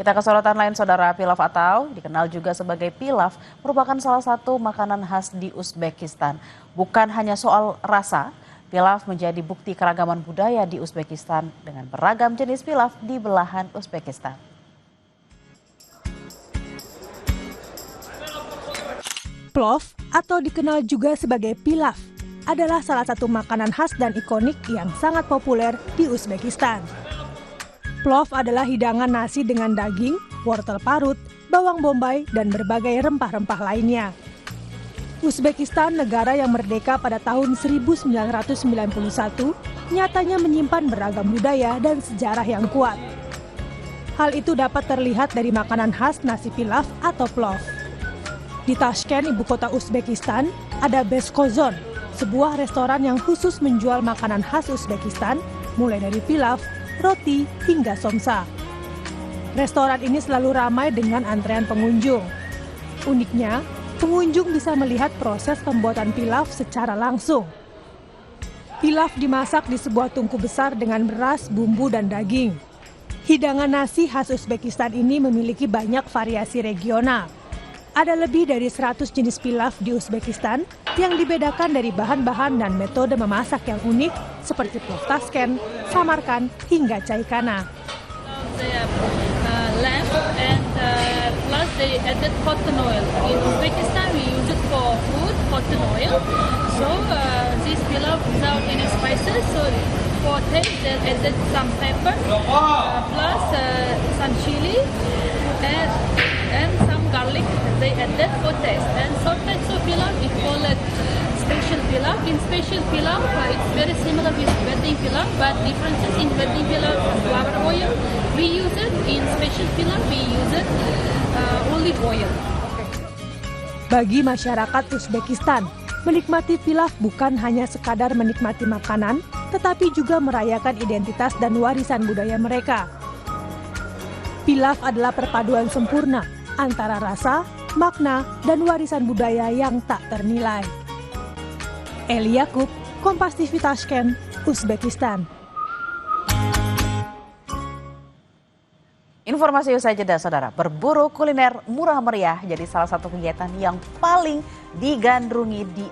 Kita ke sorotan lain, saudara. Pilaf atau dikenal juga sebagai pilaf merupakan salah satu makanan khas di Uzbekistan. Bukan hanya soal rasa, pilaf menjadi bukti keragaman budaya di Uzbekistan dengan beragam jenis pilaf di belahan Uzbekistan. Plov atau dikenal juga sebagai pilaf adalah salah satu makanan khas dan ikonik yang sangat populer di Uzbekistan. Plov adalah hidangan nasi dengan daging, wortel parut, bawang bombay, dan berbagai rempah-rempah lainnya. Uzbekistan, negara yang merdeka pada tahun 1991, nyatanya menyimpan beragam budaya dan sejarah yang kuat. Hal itu dapat terlihat dari makanan khas nasi pilaf atau plov. Di Tashkent, ibu kota Uzbekistan, ada Beskozon, sebuah restoran yang khusus menjual makanan khas Uzbekistan, mulai dari pilaf, roti, hingga somsa. Restoran ini selalu ramai dengan antrean pengunjung. Uniknya, pengunjung bisa melihat proses pembuatan pilaf secara langsung. Pilaf dimasak di sebuah tungku besar dengan beras, bumbu, dan daging. Hidangan nasi khas Uzbekistan ini memiliki banyak variasi regional. Ada lebih dari 100 jenis pilaf di Uzbekistan yang dibedakan dari bahan-bahan dan metode memasak yang unik seperti plov Tashkent, Samarkand, hingga Caikana. Lamb and plus they added cotton oil. In Uzbekistan we use it for food, cotton oil. So this pilaf without any spices. So for taste they added some pepper, plus some chili and some garlic. They added for taste. And sometimes so pilaf we call it special pilaf. In special pilaf it's very similar with wedding pilaf, but differences in wedding pilaf flower oil we use it. In special pilaf we use it olive oil. Bagi masyarakat Uzbekistan, menikmati pilaf bukan hanya sekadar menikmati makanan, tetapi juga merayakan identitas dan warisan budaya mereka. Pilaf adalah perpaduan sempurna antara rasa, makna, dan warisan budaya yang tak ternilai. Eli Yakub, Kompas TV Tashkent, Uzbekistan. Informasi usai jeda, saudara. Berburu kuliner murah meriah jadi salah satu kegiatan yang paling digandrungi di